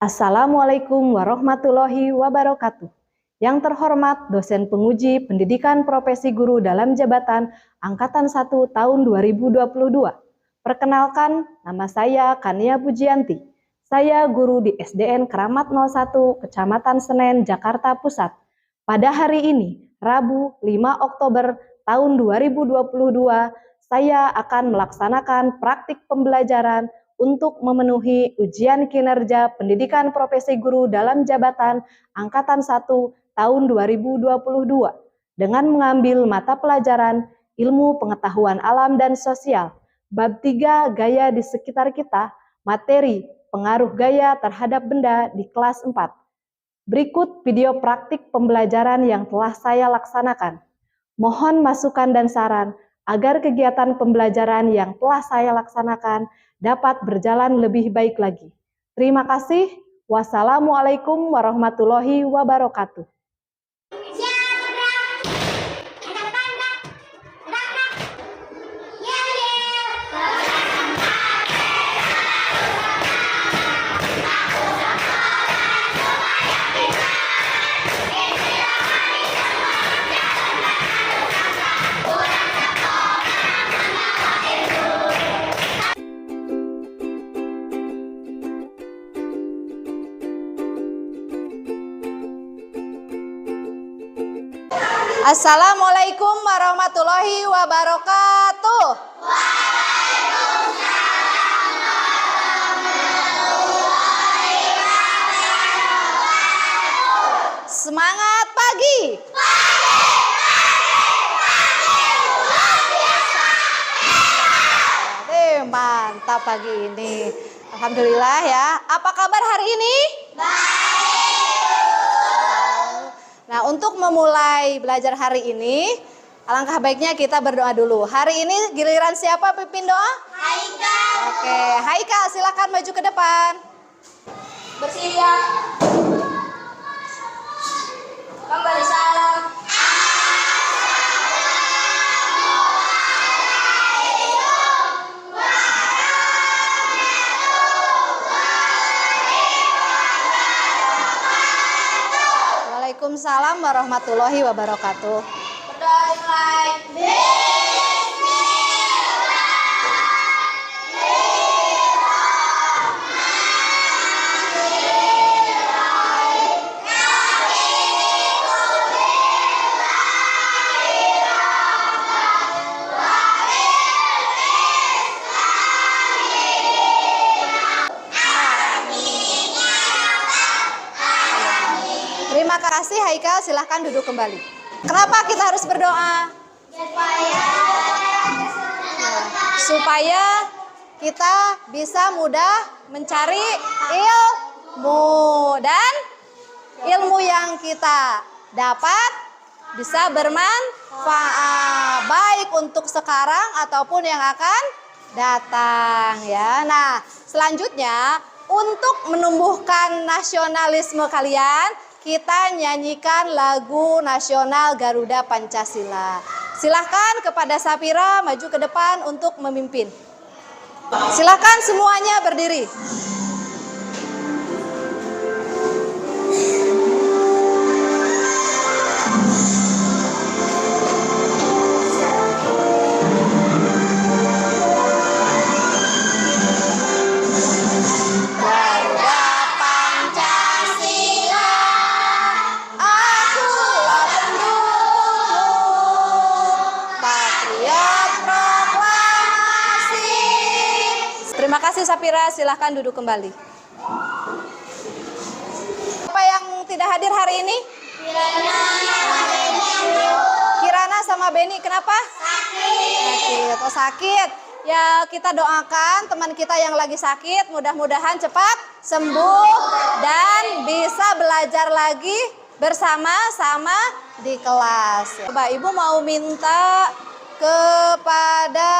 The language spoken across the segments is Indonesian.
Assalamualaikum warahmatullahi wabarakatuh. Yang terhormat dosen penguji pendidikan profesi guru dalam jabatan Angkatan 1 tahun 2022. Perkenalkan, nama saya Kania Pujianti. Saya guru di SDN Keramat 01, Kecamatan Senen, Jakarta Pusat. Pada hari ini, Rabu 5 Oktober tahun 2022, saya akan melaksanakan praktik pembelajaran untuk memenuhi ujian kinerja pendidikan profesi guru dalam jabatan Angkatan 1 tahun 2022 dengan mengambil mata pelajaran Ilmu Pengetahuan Alam dan Sosial, bab 3 Gaya di sekitar kita, materi Pengaruh gaya terhadap benda di kelas 4. Berikut video praktik pembelajaran yang telah saya laksanakan. Mohon masukan dan saran agar kegiatan pembelajaran yang telah saya laksanakan dapat berjalan lebih baik lagi. Terima kasih. Wassalamualaikum warahmatullahi wabarakatuh. Assalamualaikum warahmatullahi wabarakatuh. Semangat pagi. Mantap pagi ini. Alhamdulillah ya. Apa kabar hari ini? Nah, untuk memulai belajar hari ini, alangkah baiknya kita berdoa dulu. Hari ini giliran siapa pimpin doa? Haikal. Oke, Haikal silakan maju ke depan. Bersiap. Kembali salam. Waalaikumsalam warahmatullahi wabarakatuh. Berdoa dimulai. Terima kasih Haikal, silahkan duduk kembali. Kenapa kita harus berdoa? Supaya kita bisa mudah mencari ilmu dan ilmu yang kita dapat bisa bermanfaat baik untuk sekarang ataupun yang akan datang ya. Nah, selanjutnya untuk menumbuhkan nasionalisme kalian, kita nyanyikan lagu nasional Garuda Pancasila. Silahkan kepada Sapira maju ke depan untuk memimpin. Silahkan semuanya berdiri. Terima kasih Sapira, silahkan duduk kembali. Siapa yang tidak hadir hari ini? Kirana sama Beni, kenapa? Sakit. Oh, sakit. Ya, kita doakan teman kita yang lagi sakit, mudah-mudahan cepat sembuh dan bisa belajar lagi bersama-sama di kelas. Coba Ibu mau minta kepada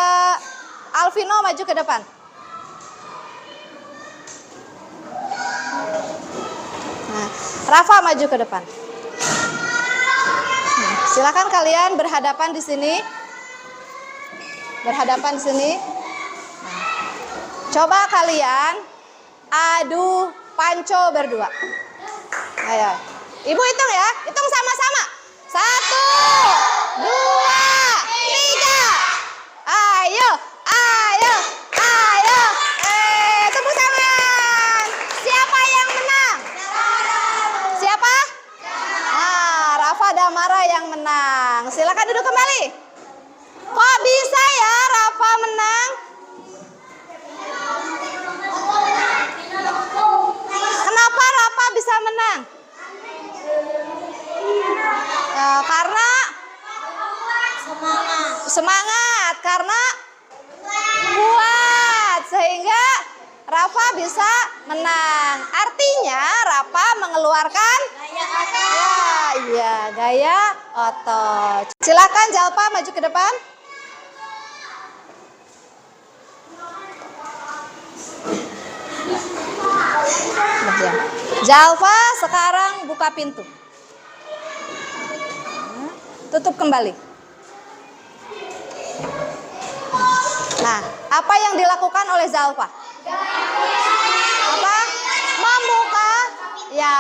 Alvino maju ke depan. Nah, Rafa maju ke depan. Silakan kalian berhadapan di sini. Coba kalian adu Panco berdua. Ayo. Ibu hitung ya. Hitung sama-sama. 1, 2, 3. Ayo. Ayo. Ayo. Tepuk tangan. Siapa yang menang? Siapa? Rafa Damara yang menang. Silakan duduk kembali. Kok bisa ya Rafa menang? Kenapa Rafa bisa menang? Karena semangat. Karena kuat. Sehingga Rafa bisa menang. Artinya Rafa mengeluarkan gaya otot. Silakan Jalpa maju ke depan. Jalva sekarang buka pintu. Tutup kembali. Nah, apa yang dilakukan oleh Jalva? Apa?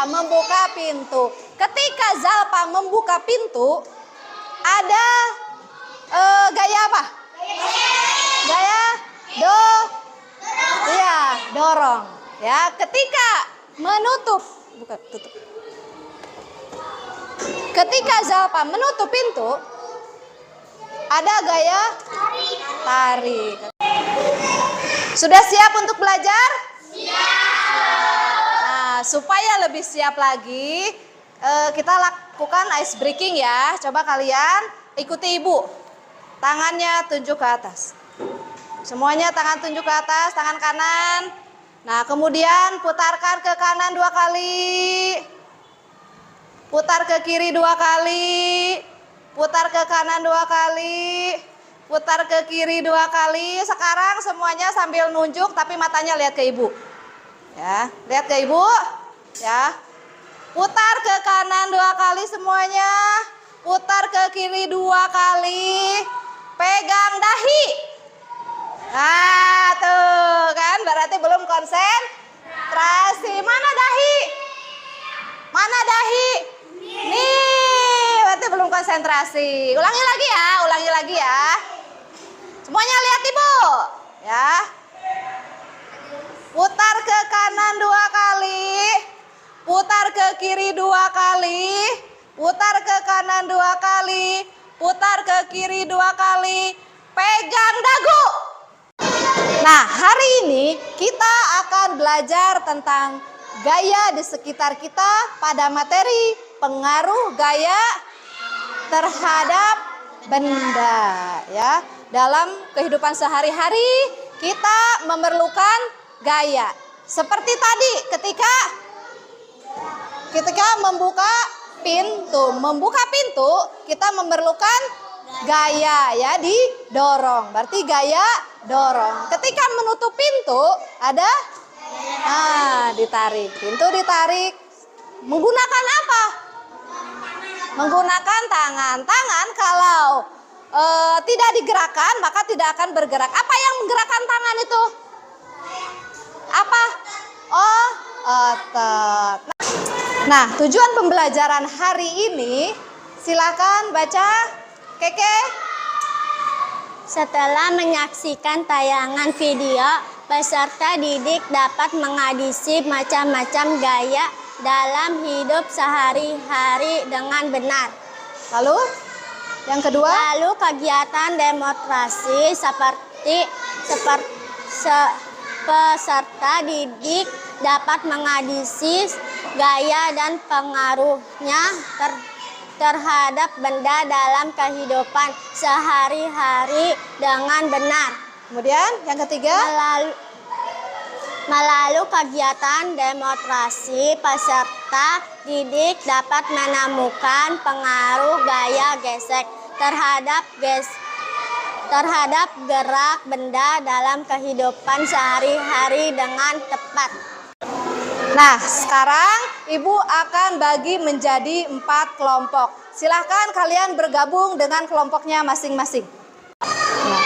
Membuka pintu. Ketika Jalva membuka pintu, ada gaya apa? Gaya dorong. Ya, ketika menutup, tutup. Ketika Jalpa menutup pintu, ada gaya tarik. Sudah siap untuk belajar? Nah, supaya lebih siap lagi, kita lakukan ice breaking ya. Coba kalian ikuti ibu. Tangannya tunjuk ke atas. Semuanya tangan tunjuk ke atas, tangan kanan. Nah, kemudian putarkan ke kanan 2 kali. Putar ke kiri 2 kali. Putar ke kanan 2 kali. Putar ke kiri 2 kali. Sekarang semuanya sambil nunjuk tapi matanya lihat ke ibu. Ya, lihat ke ibu. Ya. Putar ke kanan 2 kali semuanya. Putar ke kiri 2 kali. Pegang dahi. Nah, tuh kan berarti belum konsentrasi. Mana dahi? Mana dahi? Nih, berarti belum konsentrasi. Ulangi lagi ya. Semuanya lihat ibu. Ya. Putar ke kanan 2 kali. Putar ke kiri 2 kali. Putar ke kanan 2 kali. Putar ke kiri 2 kali. Pegang dagu. Nah, hari ini kita akan belajar tentang gaya di sekitar kita pada materi pengaruh gaya terhadap benda ya. Dalam kehidupan sehari-hari kita memerlukan gaya. Seperti tadi ketika membuka pintu kita memerlukan gaya ya, didorong. Berarti gaya dorong. Ketika menutup pintu ada ditarik. Pintu ditarik. Menggunakan apa? Menggunakan tangan. Tangan kalau tidak digerakkan maka tidak akan bergerak. Apa yang menggerakkan tangan itu? Apa? Oh, otot. Nah, tujuan pembelajaran hari ini silakan baca. Keke. Setelah menyaksikan tayangan video, peserta didik dapat mengadopsi macam-macam gaya dalam hidup sehari-hari dengan benar. Lalu, yang kedua? Lalu kegiatan demonstrasi seperti peserta didik dapat mengadopsi gaya dan pengaruhnya terhadap benda dalam kehidupan sehari-hari dengan benar. Kemudian yang ketiga, melalui kegiatan demonstrasi, peserta didik dapat menemukan pengaruh gaya gesek terhadap gerak benda dalam kehidupan sehari-hari dengan tepat. Nah, sekarang Ibu akan bagi menjadi 4 kelompok. Silahkan kalian bergabung dengan kelompoknya masing-masing. Nah,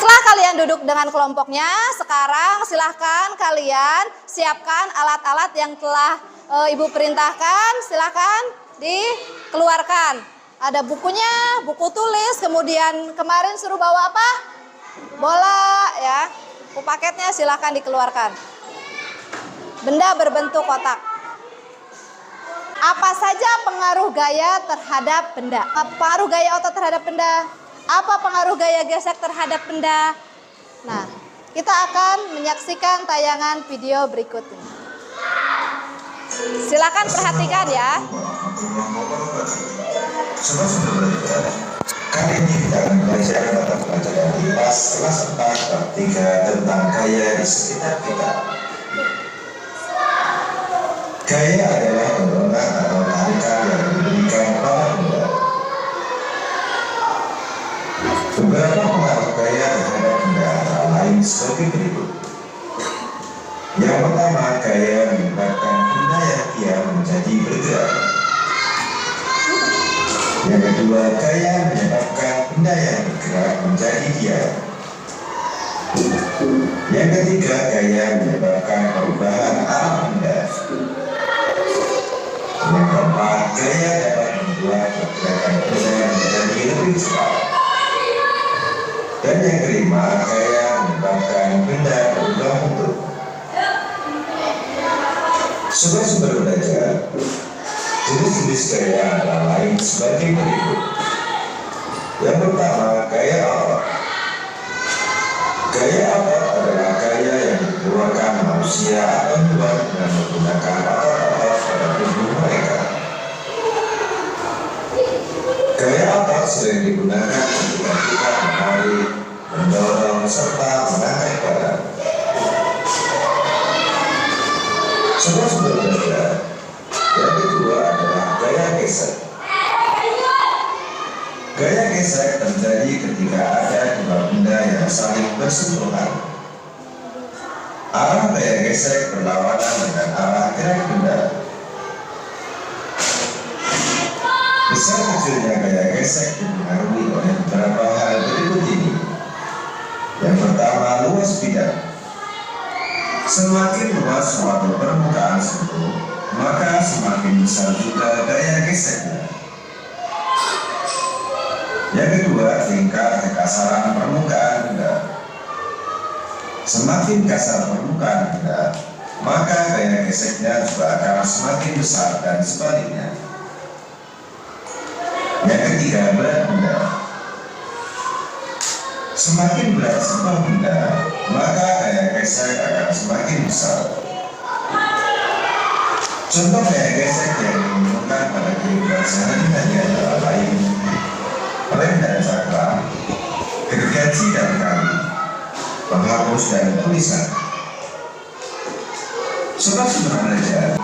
Setelah kalian duduk dengan kelompoknya, sekarang silahkan kalian siapkan alat-alat yang telah Ibu perintahkan, silahkan dikeluarkan. Ada bukunya, buku tulis, kemudian kemarin suruh bawa apa? Bola ya. Buku paketnya silahkan dikeluarkan. Benda berbentuk kotak. Apa saja pengaruh gaya terhadap benda? Pengaruh gaya otot terhadap benda? Apa pengaruh gaya gesek terhadap benda? Nah, kita akan menyaksikan tayangan video berikut ini. Silakan perhatikan ya. Kali ini kita akan belajar mata pelajaran IPAS kelas 4 bab 3 tentang gaya di sekitar kita. Gaya adalah dorongan atau tarikan yang diberikan pada benda. Beberapa pengaruh gaya terhadap benda antara lain sebagai berikut. Yang pertama, gaya menyebabkan benda yang diam menjadi bergerak. Yang kedua, gaya menyebabkan benda yang bergerak menjadi diam. Yang ketiga, gaya menyebabkan perubahan arah benda. Yang keempat, gaya dapat membuat pergerakan benda menjadi lebih cepat. Dan yang kelima, gaya menyebabkan benda berubah bentuk. Sumber-sumber belajar. Jenis-jenis gaya antara lain sebagai berikut. Yang pertama, gaya otot. Gaya otot adalah gaya yang dikeluarkan manusia atau hewan dengan menggunakan otot-otot pada tubuh mereka. Gaya otot sering digunakan ketika kita menarik, mendorong, serta mengangkat barang. Sumber-sumber belajar. Yang kedua adalah gaya gesek. Gaya gesek terjadi ketika ada dua benda yang saling bersentuhan. Arah gaya gesek berlawanan dengan arah gerak benda. Besar kecilnya gaya gesek dipengaruhi oleh beberapa hal berikut ini. Yang pertama, luas bidang. Semakin luas suatu permukaan sentuh, maka semakin besar juga gaya geseknya. Yang kedua, tingkat kekasaran permukaan benda. Semakin kasar permukaan benda, maka gaya geseknya juga akan semakin besar dan sebaliknya. Yang ketiga, berat benda. Semakin berat sebuah benda, maka gaya gesek akan semakin besar. Contoh gaya gesek yang ditemukan pada kehidupan sehari-hari adalah lain lem dan cakram, gergaji dan kali, penghapus dan tulisan. Sumber-sumber belajar.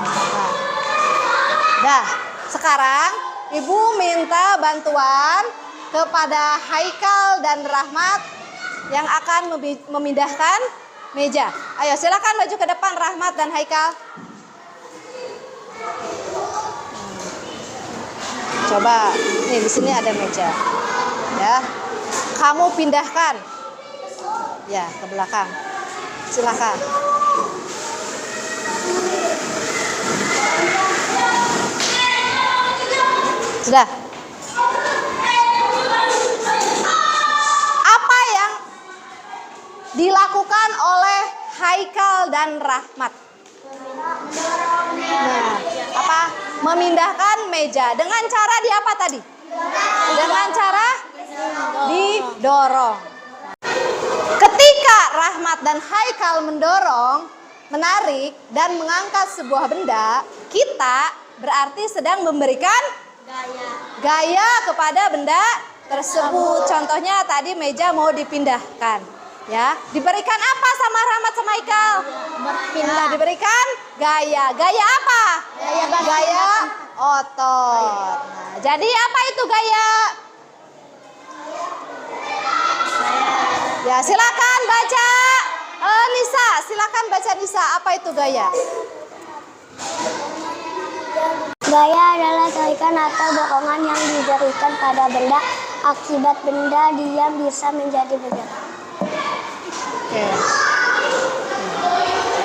Dah, sekarang Ibu minta bantuan kepada Haikal dan Rahmat yang akan memindahkan meja. Ayo silakan maju ke depan Rahmat dan Haikal. Coba, nih di sini ada meja. Ya. Kamu pindahkan. Ya, ke belakang. Silakan. Sudah. Apa yang dilakukan oleh Haikal dan Rahmat? Nah, apa? Memindahkan meja. Dengan cara di apa tadi? Dengan cara didorong. Ketika Rahmat dan Haikal mendorong, menarik, dan mengangkat sebuah benda, kita berarti sedang memberikan gaya kepada benda tersebut. Contohnya tadi meja mau dipindahkan. Ya, diberikan apa sama Rahmat sama Haikal? Berpindah. Diberikan gaya. Gaya apa? Gaya otot. Nah, jadi apa itu gaya? Ya, silakan baca. Nisa, silakan baca Nisa. Apa itu gaya? Gaya adalah tarikan atau dorongan yang diberikan pada benda akibat benda diam bisa menjadi bergerak. Oke.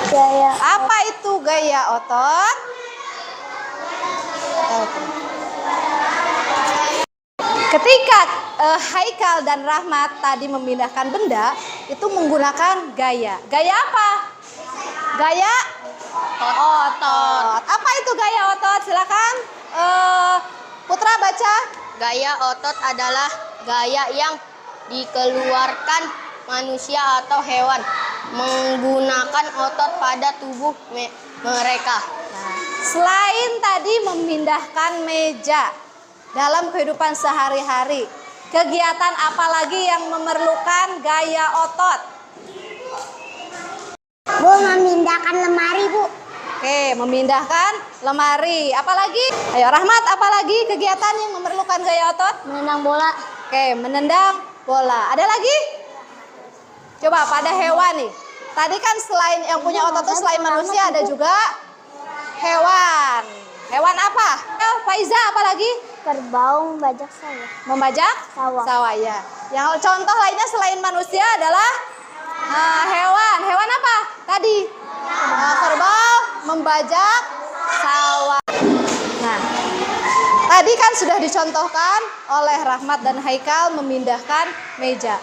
Gaya Apa itu gaya otot? Ketika Haikal dan Rahmat tadi memindahkan benda, itu menggunakan gaya. Gaya apa? Gaya otot. Apa itu gaya otot? Silakan. Putra baca. Gaya otot adalah gaya yang dikeluarkan manusia atau hewan menggunakan otot pada tubuh mereka. Nah, selain tadi memindahkan meja dalam kehidupan sehari-hari, kegiatan apa lagi yang memerlukan gaya otot? Bu, memindahkan lemari, Bu. Oke, memindahkan lemari. Apalagi? Ayo Rahmat, apalagi kegiatan yang memerlukan gaya otot? Menendang bola. Oke, menendang bola. Ada lagi? Coba pada hewan nih. Tadi kan selain yang punya otot itu selain manusia ada juga hewan. Hewan apa? Faiza, apalagi? Kerbau membajak sawah. Membajak? Sawah. Sawah ya. Yang contoh lainnya selain manusia adalah hewan. Hewan apa? Tadi kerbau membajak sawah. Nah, tadi kan sudah dicontohkan oleh Rahmat dan Haikal memindahkan meja.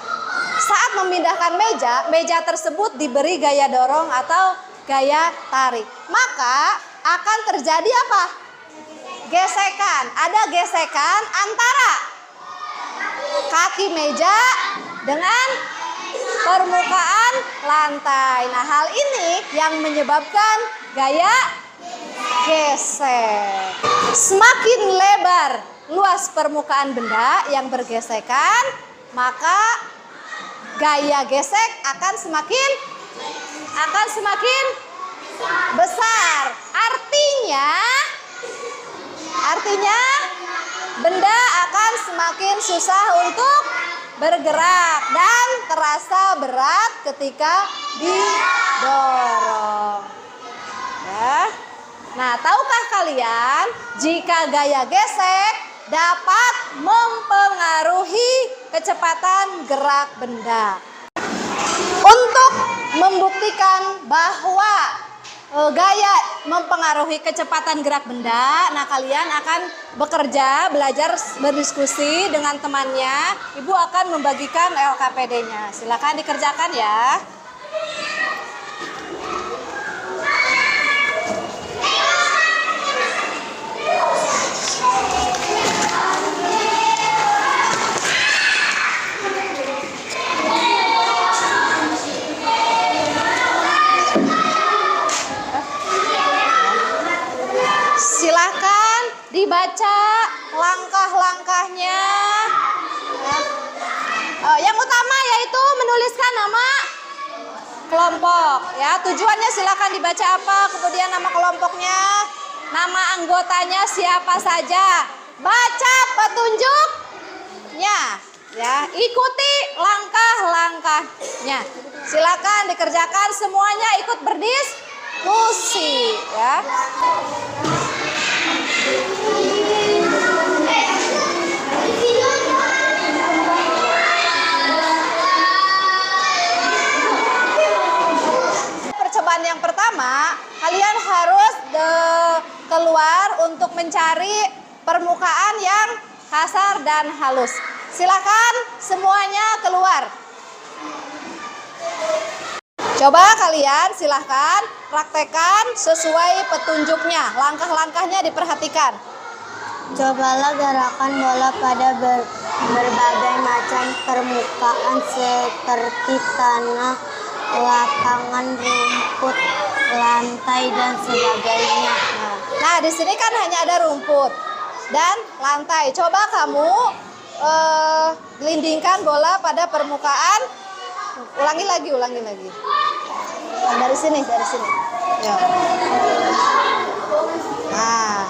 Saat memindahkan meja, meja tersebut diberi gaya dorong atau gaya tarik. Maka akan terjadi apa? Gesekan. Ada gesekan antara kaki meja dengan permukaan lantai. Nah, hal ini yang menyebabkan gaya gesek. Semakin lebar luas permukaan benda yang bergesekan, maka gaya gesek akan semakin besar. Artinya benda akan semakin susah untuk bergerak dan terasa berat ketika didorong. Ya. Nah, tahukah kalian jika gaya gesek dapat mempengaruhi kecepatan gerak benda? Untuk membuktikan bahwa gaya mempengaruhi kecepatan gerak benda, nah kalian akan belajar berdiskusi dengan temannya. Ibu akan membagikan LKPD-nya. Silakan dikerjakan ya. Silakan dibaca langkah-langkahnya. Yang utama yaitu menuliskan nama kelompok. Ya, tujuannya silakan dibaca apa, kemudian nama kelompoknya, nama anggotanya siapa saja. Baca petunjuknya. Ya, ikuti langkah-langkahnya. Silakan dikerjakan semuanya, ikut berdiskusi. Ya. Percobaan yang pertama, kalian harus keluar untuk mencari permukaan yang kasar dan halus. Silakan semuanya keluar. Coba kalian silahkan praktekkan sesuai petunjuknya. Langkah-langkahnya diperhatikan. Cobalah gerakan bola pada berbagai macam permukaan seperti tanah, lapangan, rumput, lantai, dan sebagainya. Nah, di sini kan hanya ada rumput dan lantai. Coba kamu gelindingkan bola pada permukaan. Ulangi lagi. Dari sini. Ya. Nah,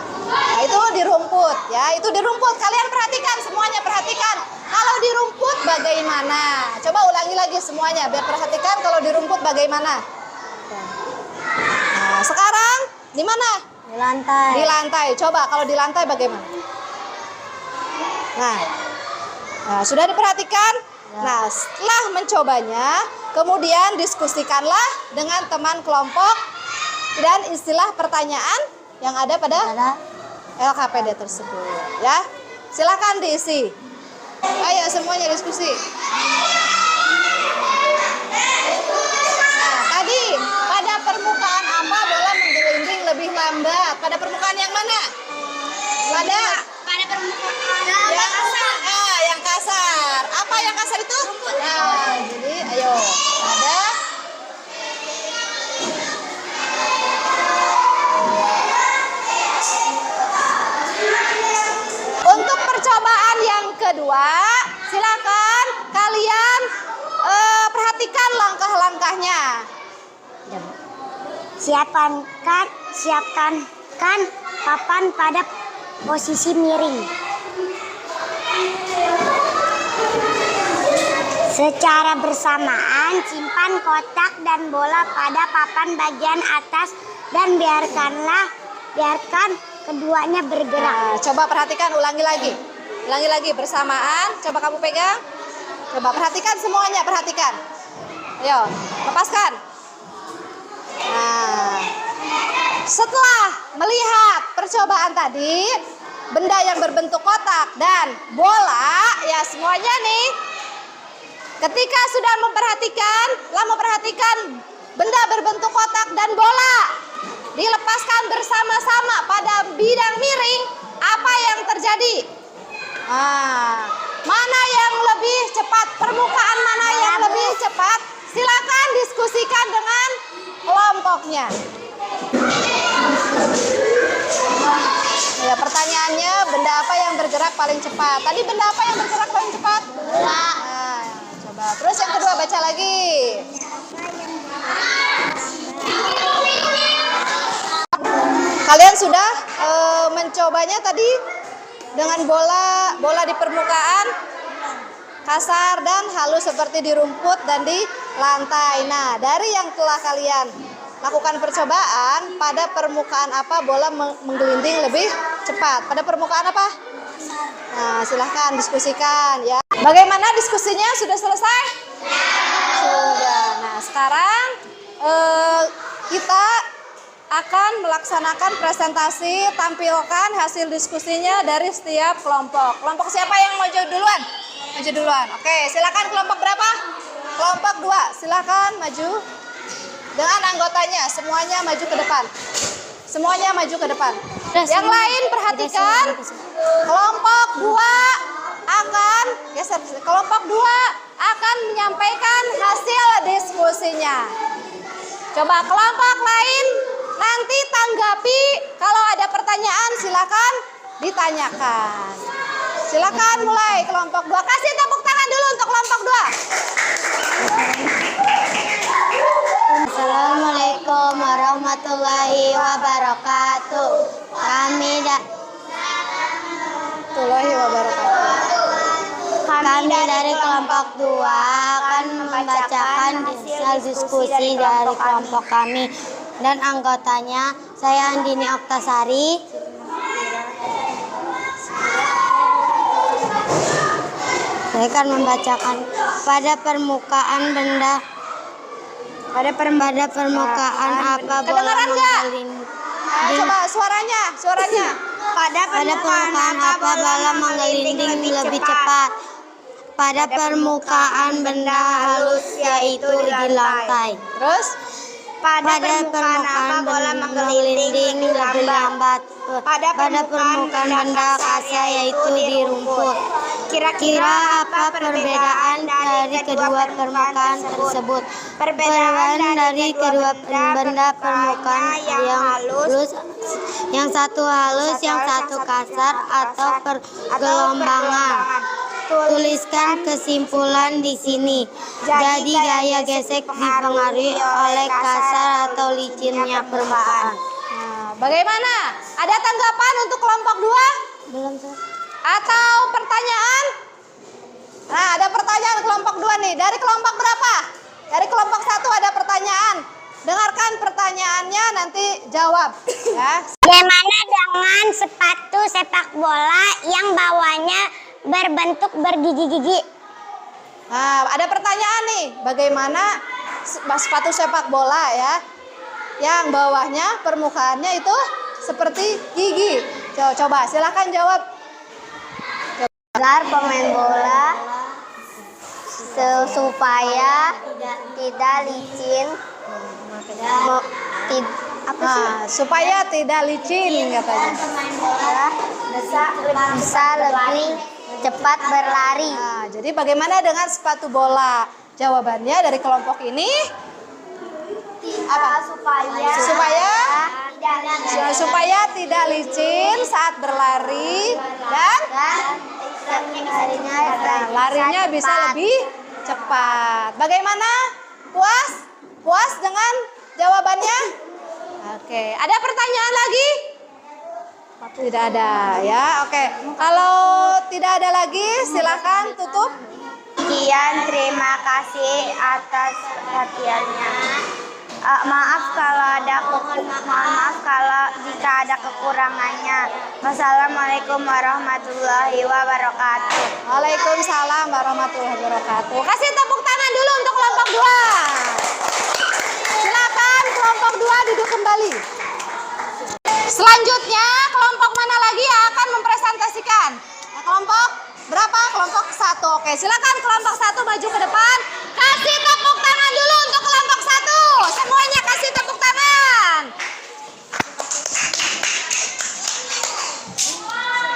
itu di rumput ya. Itu di rumput. Kalian perhatikan semuanya, perhatikan. Kalau di rumput bagaimana? Coba ulangi lagi semuanya biar perhatikan kalau di rumput bagaimana. Nah, sekarang di mana? Di lantai. Di lantai. Coba kalau di lantai bagaimana? Nah, sudah diperhatikan? Nah, setelah mencobanya, kemudian diskusikanlah dengan teman kelompok dan istilah pertanyaan yang ada pada LKPD tersebut. Ya, silakan diisi. Ayo semuanya diskusi. Nah, tadi pada permukaan apa bola menggelinding lebih lambat? Pada permukaan yang mana? Pada permukaan yang kasar. Yang kasar. Apa yang kasar itu? Nah, jadi ayo ada untuk percobaan yang kedua, silakan kalian perhatikan langkah-langkahnya. Siapkan papan pada posisi miring. Secara bersamaan, simpan kotak dan bola pada papan bagian atas dan biarkan keduanya bergerak. Nah, coba perhatikan, ulangi lagi bersamaan. Coba kamu pegang. Coba perhatikan semuanya, perhatikan. Ayo, lepaskan. Nah, setelah melihat percobaan tadi, benda yang berbentuk kotak dan bola, ya semuanya nih. Ketika sudah memperhatikan benda berbentuk kotak dan bola, dilepaskan bersama-sama pada bidang miring, apa yang terjadi? Mana yang lebih cepat? Permukaan mana yang lebih cepat? Silakan diskusikan dengan kelompoknya. Ya, pertanyaannya, benda apa yang bergerak paling cepat? Tadi benda apa yang bergerak paling cepat? Bola. Coba. Terus yang kedua baca lagi. Kalian sudah mencobanya tadi dengan bola di permukaan kasar dan halus seperti di rumput dan di lantai. Nah, dari yang telah kalian lakukan percobaan, pada permukaan apa bola menggelinding lebih cepat? Pada permukaan apa? Nah, silahkan diskusikan ya. Bagaimana diskusinya? Sudah selesai? Sudah. Nah, sekarang kita akan melaksanakan presentasi, tampilkan hasil diskusinya dari setiap kelompok. Kelompok siapa yang mau duluan? Maju duluan. Oke, silakan kelompok berapa? Kelompok 2. Silakan maju. Dengan anggotanya, semuanya maju ke depan. Semuanya maju ke depan. Yang lain perhatikan. Kelompok 2 akan kelompok 2 akan menyampaikan hasil diskusinya. Coba kelompok lain nanti tanggapi, kalau ada pertanyaan silakan ditanyakan. Silakan mulai kelompok 2. Kasih tepuk tangan dulu untuk kelompok 2. Assalamualaikum warahmatullahi wabarakatuh. Kami dari kelompok 2 akan membacakan hasil diskusi dari kelompok kami dan anggotanya. Saya Andini Oktasari. Saya akan membacakan pada permukaan apa bola menggelinding. Coba suaranya. Pada permukaan apa bola menggelinding lebih cepat? Pada permukaan benda halus yaitu di lantai. Terus Pada permukaan apa bola menggelinding lebih lambat? Pada permukaan benda kasar yaitu di rumput. Kira-kira apa perbedaan dari kedua permukaan tersebut? Perbedaan dari kedua benda permukaan yang halus, yang satu halus, yang satu kasar atau pergelombangan. Tuliskan kesimpulan di sini. Jadi gaya gesek dipengaruhi oleh kasar atau licinnya permukaan. Nah, bagaimana? Ada tanggapan untuk kelompok 2? Belum, Sir. Atau pertanyaan? Nah, ada pertanyaan kelompok 2 nih. Dari kelompok berapa? Dari kelompok 1 ada pertanyaan. Dengarkan pertanyaannya, nanti jawab. Ya. Bagaimana dengan sepatu sepak bola yang bawahnya berbentuk bergigi-gigi? Nah, ada pertanyaan nih, bagaimana sepatu sepak bola ya, yang bawahnya permukaannya itu seperti gigi. Coba silakan jawab. Agar pemain bola supaya tidak licin, Supaya tidak licin katanya. bisa lebih cepat berlari. Nah, jadi bagaimana dengan sepatu bola? Jawabannya dari kelompok ini apa? Supaya tidak licin saat berlari dan larinya bisa lebih cepat. Bagaimana? Puas? Puas dengan jawabannya? Oke, ada pertanyaan lagi? Tidak ada ya. Oke, kalau tidak ada lagi silakan tutup. Sekian, terima kasih atas perhatiannya. Maaf kalau jika ada kekurangannya. Wassalamualaikum warahmatullahi wabarakatuh. Waalaikumsalam warahmatullahi wabarakatuh. Kasih tepuk tangan dulu untuk kelompok 2. Silakan kelompok 2 duduk kembali. Selanjutnya kelompok mana lagi yang akan mempresentasikan? Ya, kelompok berapa? Kelompok 1. Oke, silakan kelompok 1 maju ke depan. Kasih tepuk tangan dulu untuk kelompok 1. Semuanya kasih tepuk tangan.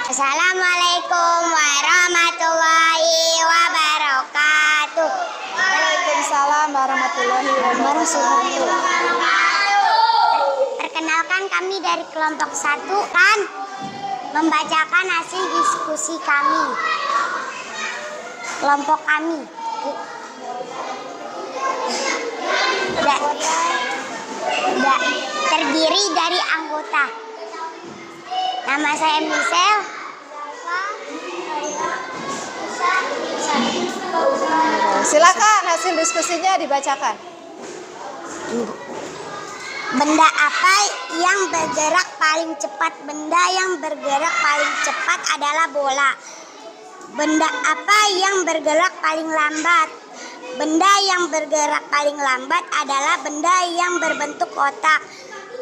Assalamualaikum warahmatullahi wabarakatuh. Waalaikumsalam warahmatullahi wabarakatuh. Perkenalkan, kami dari kelompok 1 kan membacakan hasil diskusi kami. Kelompok kami terdiri dari anggota. Nama saya Michelle. Silakan hasil diskusinya dibacakan. Benda apa yang bergerak paling cepat? Benda yang bergerak paling cepat adalah bola. Benda apa yang bergerak paling lambat? Benda yang bergerak paling lambat adalah benda yang berbentuk kotak.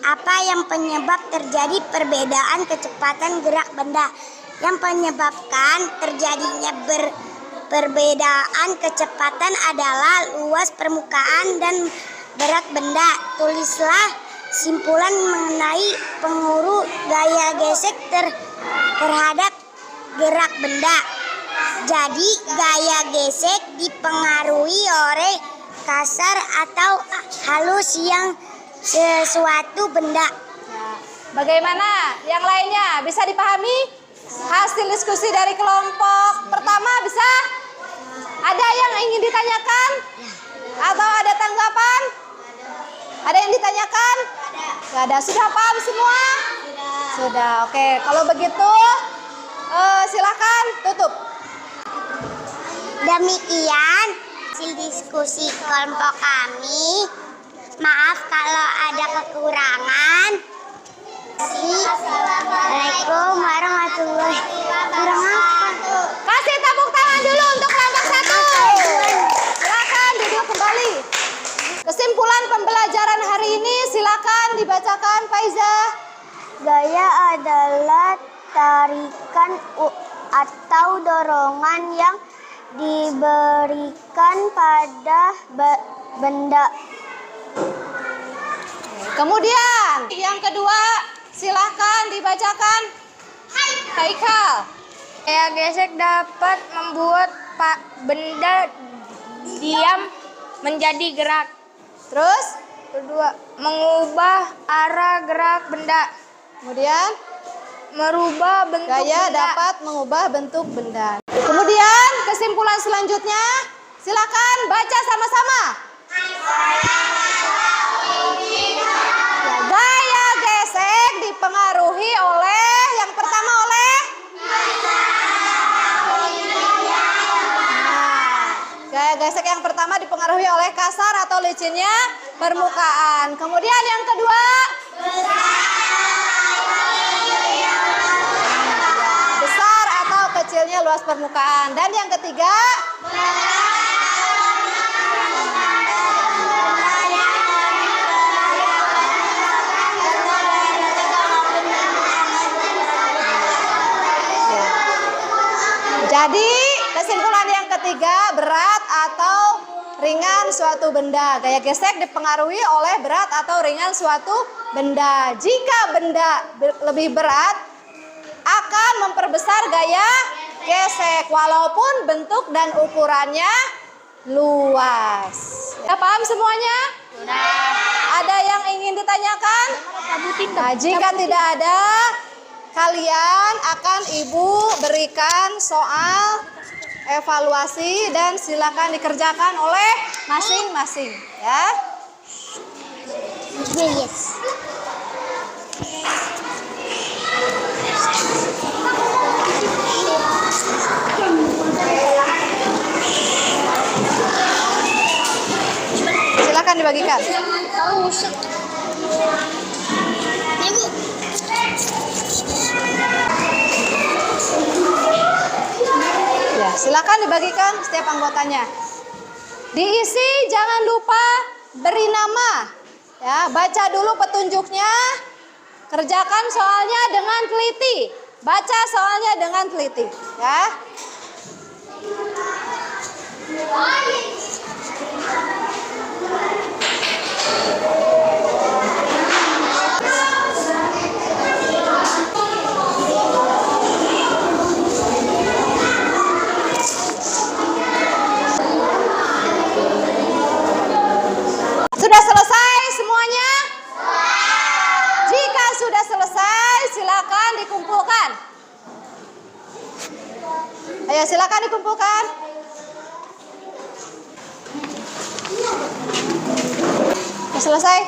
Apa yang penyebab terjadi perbedaan kecepatan gerak benda? Yang menyebabkan terjadinya perbedaan kecepatan adalah luas permukaan dan berat benda. Tulislah simpulan mengenai pengaruh gaya gesek terhadap gerak benda. Jadi gaya gesek dipengaruhi oleh kasar atau halus yang sesuatu benda. Bagaimana? Yang lainnya bisa dipahami? Hasil diskusi dari kelompok pertama bisa? Ada yang ingin ditanyakan? Atau ada tanggapan? Ada yang ditanyakan? Gak ada. Sudah paham semua? Sudah. Oke, kalau begitu silakan tutup. Demikian hasil diskusi kelompok kami. Maaf kalau ada kekurangan. Assalamualaikum warahmatullahi wabarakatuh. Kasih tepuk tangan dulu untuk kelompok 1. Silakan duduk kembali. Kesimpulan pembelajaran hari ini silakan dibacakan, Faiza. Gaya adalah tarikan atau dorongan yang diberikan pada benda. Kemudian yang kedua silakan dibacakan, Haikal. Gaya gesek dapat membuat benda diam menjadi gerak. Terus Kedua, mengubah arah gerak benda. kemudian Merubah bentuk gaya benda. dapat mengubah bentuk benda. Kemudian kesimpulan selanjutnya silakan baca sama-sama. Gaya gesek dipengaruhi oleh yang pertama oleh gaya gesek yang pertama dipengaruhi oleh kasar atau licinnya permukaan. Kemudian yang kedua besar atau kecilnya luas permukaan. Dan yang ketiga Jadi kesimpulan yang ketiga, berat atau ringan suatu benda. Gaya gesek dipengaruhi oleh berat atau ringan suatu benda. Jika benda lebih berat akan memperbesar gaya gesek walaupun bentuk dan ukurannya luas. Ya, paham semuanya? Ada yang ingin ditanyakan? Nah, jika tidak ada, kalian akan Ibu berikan soal evaluasi dan silakan dikerjakan oleh masing-masing, ya. Yes. Silakan dibagikan. Ya, silakan dibagikan setiap anggotanya. Diisi, jangan lupa beri nama. Ya, baca dulu petunjuknya. Kerjakan soalnya dengan teliti. Baca soalnya dengan teliti, ya. Sudah selesai semuanya? Jika sudah selesai, silakan dikumpulkan. Ayo, silakan dikumpulkan. Selesai?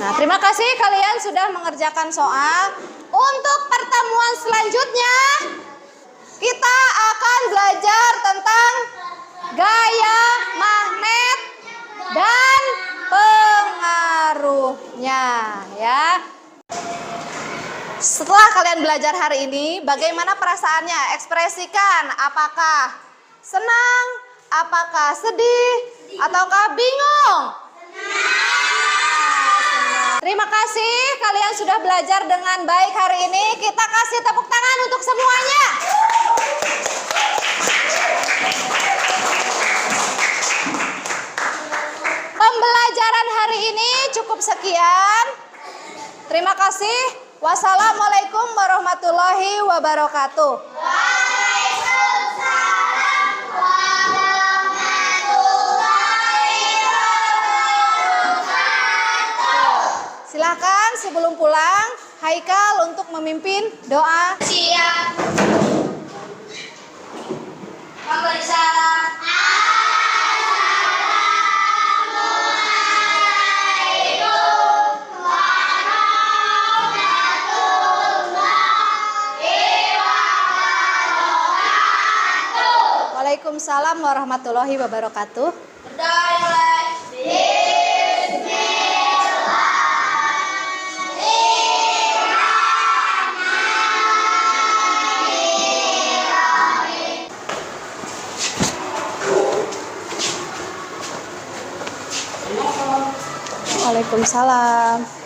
Nah, terima kasih kalian sudah mengerjakan soal. Untuk pertemuan selanjutnya, kita akan belajar tentang gaya magnet dan pengaruhnya, ya. Setelah kalian belajar hari ini, bagaimana perasaannya? Ekspresikan, apakah senang, apakah sedih, ataukah bingung? Terima kasih kalian sudah belajar dengan baik hari ini. Kita kasih tepuk tangan untuk semuanya. Pembelajaran hari ini cukup sekian. Terima kasih. Wassalamualaikum warahmatullahi wabarakatuh. Silakan sebelum pulang, Haikal untuk memimpin doa. Siap. Memberi salam. Waalaikumsalam warahmatullahi wabarakatuh. Berdoa mulai. Waalaikumsalam.